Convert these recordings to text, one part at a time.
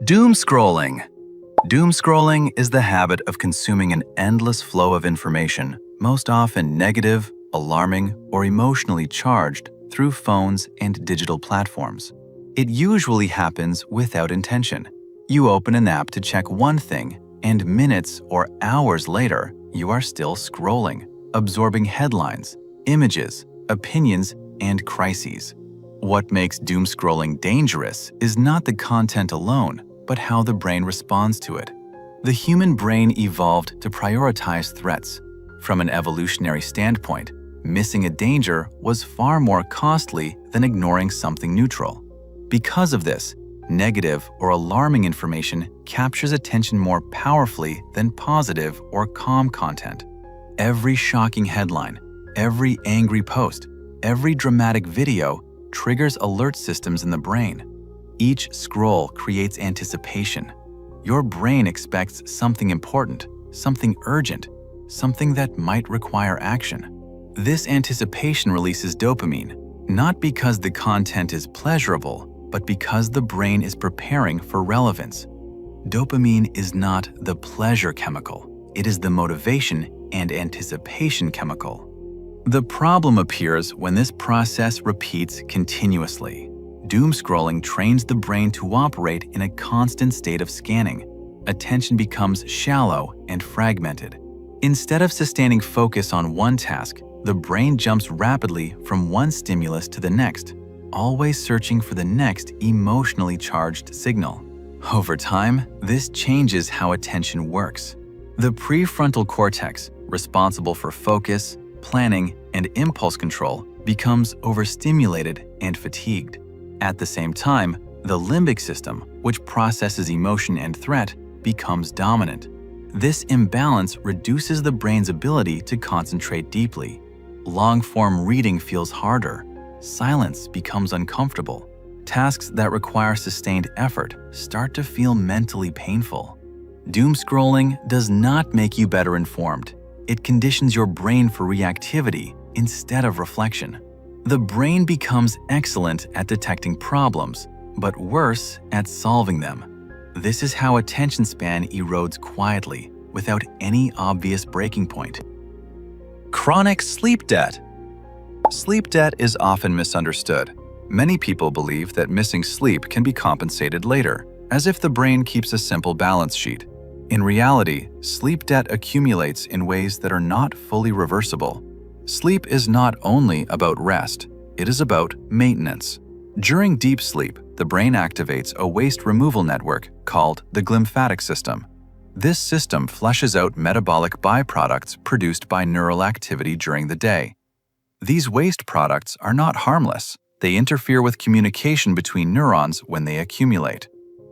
Doomscrolling. Doomscrolling is the habit of consuming an endless flow of information, most often negative, alarming, or emotionally charged, through phones and digital platforms. It usually happens without intention. You open an app to check one thing, and minutes or hours later, you are still scrolling, absorbing headlines, images, opinions, and crises. What makes doomscrolling dangerous is not the content alone, but how the brain responds to it. The human brain evolved to prioritize threats. From an evolutionary standpoint, missing a danger was far more costly than ignoring something neutral. Because of this, negative or alarming information captures attention more powerfully than positive or calm content. Every shocking headline, every angry post, every dramatic video triggers alert systems in the brain. Each scroll creates anticipation. Your brain expects something important, something urgent, something that might require action. This anticipation releases dopamine, not because the content is pleasurable, but because the brain is preparing for relevance. Dopamine is not the pleasure chemical. It is the motivation and anticipation chemical. The problem appears when this process repeats continuously. Doomscrolling trains the brain to operate in a constant state of scanning. Attention becomes shallow and fragmented. Instead of sustaining focus on one task, the brain jumps rapidly from one stimulus to the next, always searching for the next emotionally charged signal. Over time, this changes how attention works. The prefrontal cortex, responsible for focus, planning, and impulse control, becomes overstimulated and fatigued. At the same time, the limbic system, which processes emotion and threat, becomes dominant. This imbalance reduces the brain's ability to concentrate deeply. Long-form reading feels harder. Silence becomes uncomfortable. Tasks that require sustained effort start to feel mentally painful. Doomscrolling does not make you better informed. It conditions your brain for reactivity instead of reflection. The brain becomes excellent at detecting problems, but worse at solving them. This is how attention span erodes quietly, without any obvious breaking point. Chronic sleep debt. Sleep debt is often misunderstood. Many people believe that missing sleep can be compensated later, as if the brain keeps a simple balance sheet. In reality, sleep debt accumulates in ways that are not fully reversible. Sleep is not only about rest, it is about maintenance. During deep sleep, the brain activates a waste removal network called the glymphatic system. This system flushes out metabolic byproducts produced by neural activity during the day. These waste products are not harmless. They interfere with communication between neurons when they accumulate.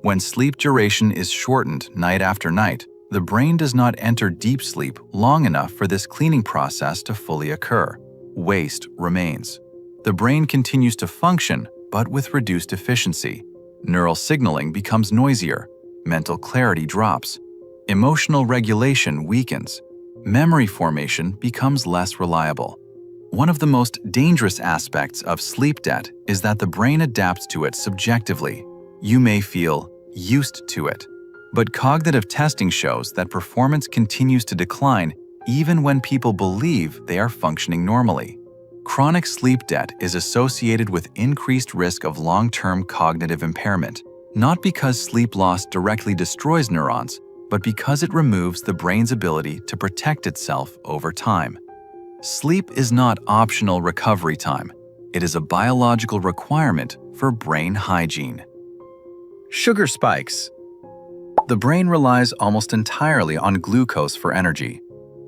When sleep duration is shortened night after night, the brain does not enter deep sleep long enough for this cleaning process to fully occur. Waste remains. The brain continues to function, but with reduced efficiency. Neural signaling becomes noisier. Mental clarity drops. Emotional regulation weakens. Memory formation becomes less reliable. One of the most dangerous aspects of sleep debt is that the brain adapts to it subjectively. You may feel used to it, but cognitive testing shows that performance continues to decline even when people believe they are functioning normally. Chronic sleep debt is associated with increased risk of long-term cognitive impairment, not because sleep loss directly destroys neurons, but because it removes the brain's ability to protect itself over time. Sleep is not optional recovery time. It is a biological requirement for brain hygiene. Sugar spikes. The brain relies almost entirely on glucose for energy.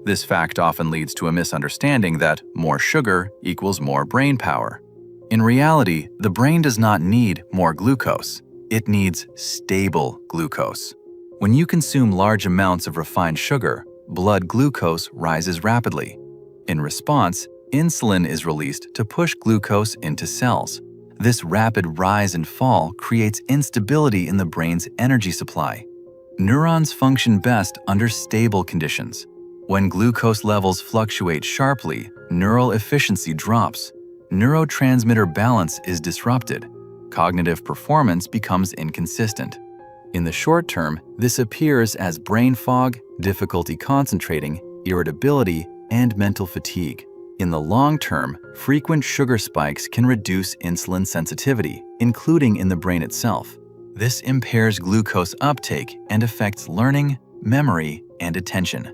This fact often leads to a misunderstanding that more sugar equals more brain power. In reality, the brain does not need more glucose. It needs stable glucose. When you consume large amounts of refined sugar, blood glucose rises rapidly. In response, insulin is released to push glucose into cells. This rapid rise and fall creates instability in the brain's energy supply. Neurons function best under stable conditions. When glucose levels fluctuate sharply, neural efficiency drops. Neurotransmitter balance is disrupted. Cognitive performance becomes inconsistent. In the short term, this appears as brain fog, difficulty concentrating, irritability, and mental fatigue. In the long term, frequent sugar spikes can reduce insulin sensitivity, including in the brain itself. This impairs glucose uptake and affects learning, memory, and attention.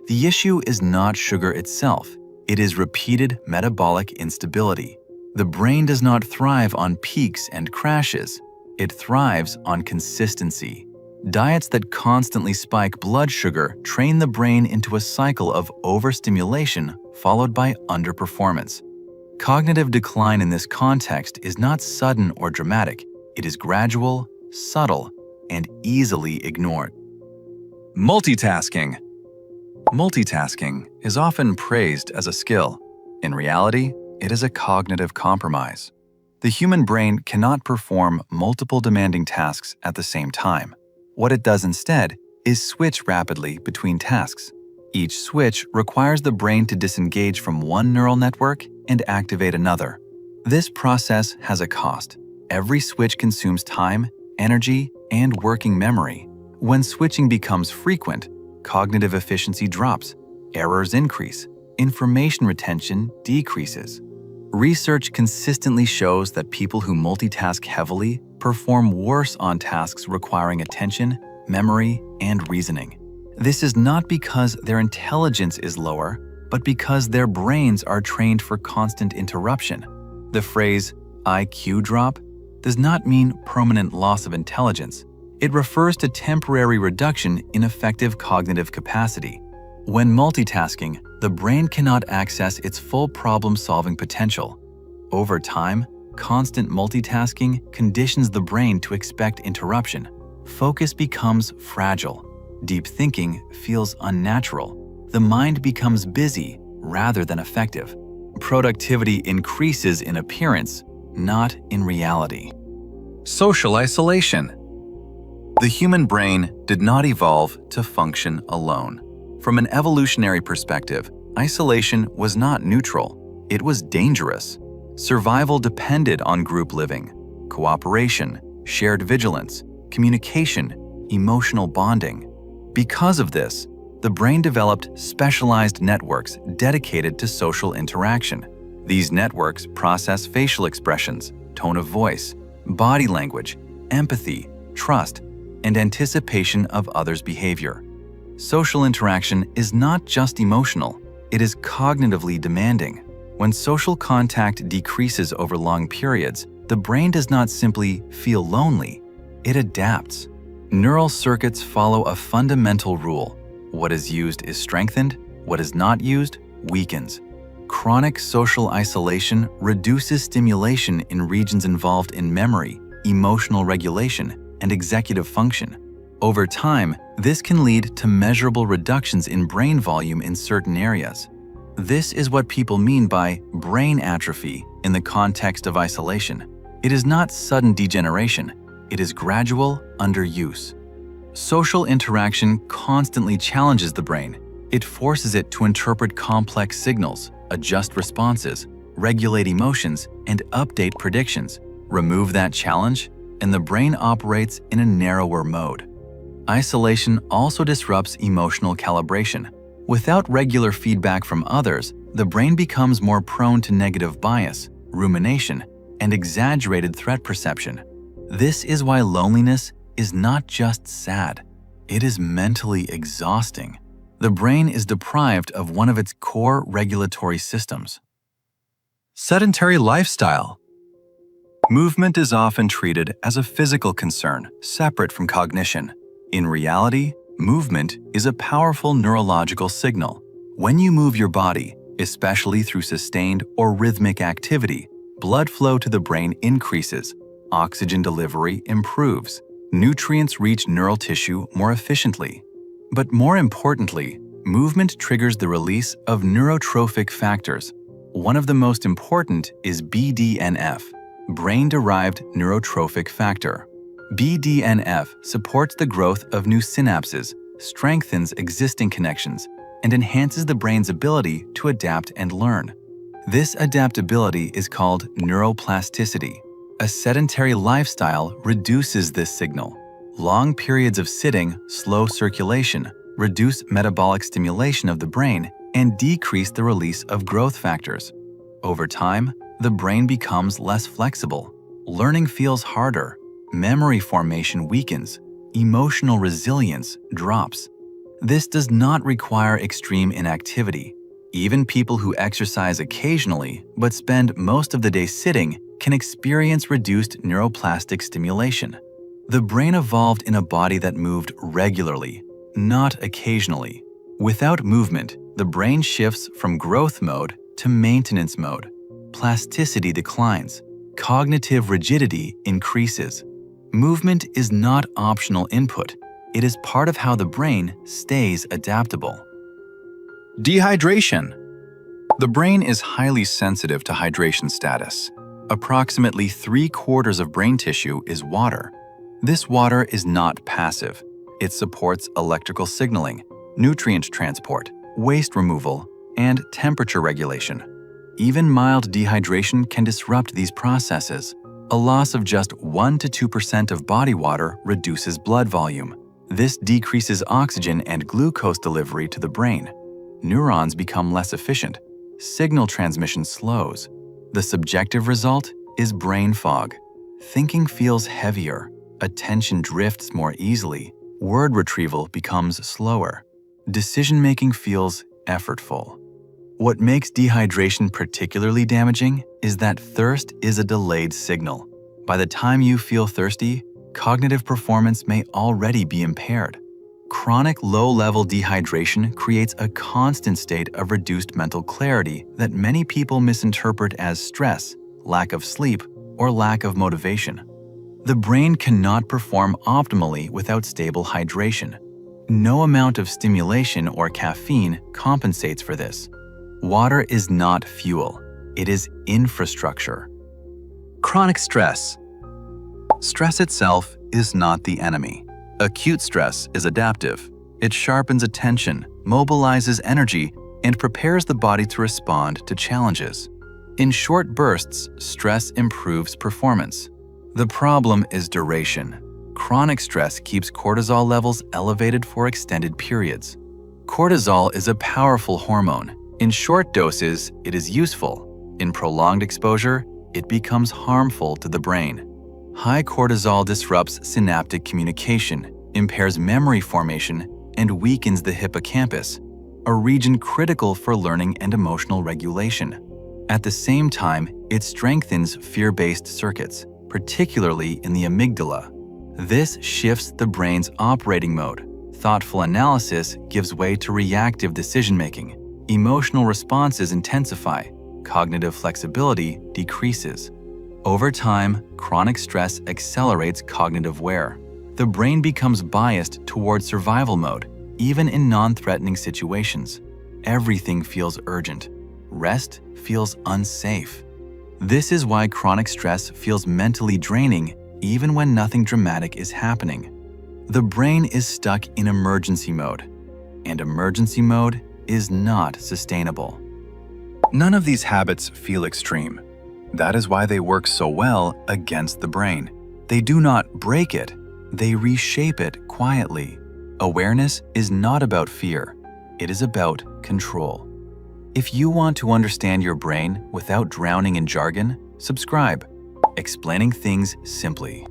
The issue is not sugar itself, it is repeated metabolic instability. The brain does not thrive on peaks and crashes, it thrives on consistency. Diets that constantly spike blood sugar train the brain into a cycle of overstimulation followed by underperformance. Cognitive decline in this context is not sudden or dramatic, it is gradual, subtle, and easily ignored. Multitasking. Multitasking is often praised as a skill. In reality, it is a cognitive compromise. The human brain cannot perform multiple demanding tasks at the same time. What it does instead is switch rapidly between tasks. Each switch requires the brain to disengage from one neural network and activate another. This process has a cost. Every switch consumes time, energy, and working memory. When switching becomes frequent, cognitive efficiency drops, errors increase, information retention decreases. Research consistently shows that people who multitask heavily perform worse on tasks requiring attention, memory, and reasoning. This is not because their intelligence is lower, but because their brains are trained for constant interruption. The phrase IQ drop does not mean permanent loss of intelligence. It refers to temporary reduction in effective cognitive capacity. When multitasking, the brain cannot access its full problem-solving potential. Over time, constant multitasking conditions the brain to expect interruption. Focus becomes fragile. Deep thinking feels unnatural. The mind becomes busy rather than effective. Productivity increases in appearance, not in reality. Social isolation. The human brain did not evolve to function alone. From an evolutionary perspective, isolation was not neutral, it was dangerous. Survival depended on group living, cooperation, shared vigilance, communication, emotional bonding. Because of this, the brain developed specialized networks dedicated to social interaction. These networks process facial expressions, tone of voice, body language, empathy, trust, and anticipation of others' behavior. Social interaction is not just emotional, it is cognitively demanding. When social contact decreases over long periods, the brain does not simply feel lonely, it adapts. Neural circuits follow a fundamental rule. What is used is strengthened, what is not used weakens. Chronic social isolation reduces stimulation in regions involved in memory, emotional regulation, and executive function. Over time, this can lead to measurable reductions in brain volume in certain areas. This is what people mean by brain atrophy in the context of isolation. It is not sudden degeneration, it is gradual underuse. Social interaction constantly challenges the brain. It forces it to interpret complex signals, adjust responses, regulate emotions, and update predictions. Remove that challenge, and the brain operates in a narrower mode. Isolation also disrupts emotional calibration. Without regular feedback from others, the brain becomes more prone to negative bias, rumination, and exaggerated threat perception. This is why loneliness is not just sad, it is mentally exhausting. The brain is deprived of one of its core regulatory systems. Sedentary lifestyle. Movement is often treated as a physical concern, separate from cognition. In reality, movement is a powerful neurological signal. When you move your body, especially through sustained or rhythmic activity, blood flow to the brain increases, oxygen delivery improves, nutrients reach neural tissue more efficiently. But more importantly, movement triggers the release of neurotrophic factors. One of the most important is BDNF, brain-derived neurotrophic factor. BDNF supports the growth of new synapses, strengthens existing connections, and enhances the brain's ability to adapt and learn. This adaptability is called neuroplasticity. A sedentary lifestyle reduces this signal. Long periods of sitting slow circulation, reduce metabolic stimulation of the brain, and decrease the release of growth factors. Over time, the brain becomes less flexible. Learning feels harder. Memory formation weakens. Emotional resilience drops. This does not require extreme inactivity. Even people who exercise occasionally but spend most of the day sitting can experience reduced neuroplastic stimulation. The brain evolved in a body that moved regularly, not occasionally. Without movement, the brain shifts from growth mode to maintenance mode. Plasticity declines. Cognitive rigidity increases. Movement is not optional input. It is part of how the brain stays adaptable. Dehydration. The brain is highly sensitive to hydration status. Approximately 3/4 of brain tissue is water. This water is not passive. It supports electrical signaling, nutrient transport, waste removal, and temperature regulation. Even mild dehydration can disrupt these processes. A loss of just 1 to 2% of body water reduces blood volume. This decreases oxygen and glucose delivery to the brain. Neurons become less efficient. Signal transmission slows. The subjective result is brain fog. Thinking feels heavier. Attention drifts more easily. Word retrieval becomes slower. Decision-making feels effortful. What makes dehydration particularly damaging is that thirst is a delayed signal. By the time you feel thirsty, cognitive performance may already be impaired. Chronic low-level dehydration creates a constant state of reduced mental clarity that many people misinterpret as stress, lack of sleep, or lack of motivation. The brain cannot perform optimally without stable hydration. No amount of stimulation or caffeine compensates for this. Water is not fuel. It is infrastructure. Chronic stress. Stress itself is not the enemy. Acute stress is adaptive. It sharpens attention, mobilizes energy, and prepares the body to respond to challenges. In short bursts, stress improves performance. The problem is duration. Chronic stress keeps cortisol levels elevated for extended periods. Cortisol is a powerful hormone. In short doses, it is useful. In prolonged exposure, it becomes harmful to the brain. High cortisol disrupts synaptic communication, impairs memory formation, and weakens the hippocampus, a region critical for learning and emotional regulation. At the same time, it strengthens fear-based circuits, particularly in the amygdala. This shifts the brain's operating mode. Thoughtful analysis gives way to reactive decision-making. Emotional responses intensify. Cognitive flexibility decreases. Over time, chronic stress accelerates cognitive wear. The brain becomes biased toward survival mode, even in non-threatening situations. Everything feels urgent. Rest feels unsafe. This is why chronic stress feels mentally draining even when nothing dramatic is happening. The brain is stuck in emergency mode, and emergency mode is not sustainable. None of these habits feel extreme. That is why they work so well against the brain. They do not break it, they reshape it quietly. Awareness is not about fear, it is about control. If you want to understand your brain without drowning in jargon, subscribe. Explaining things simply.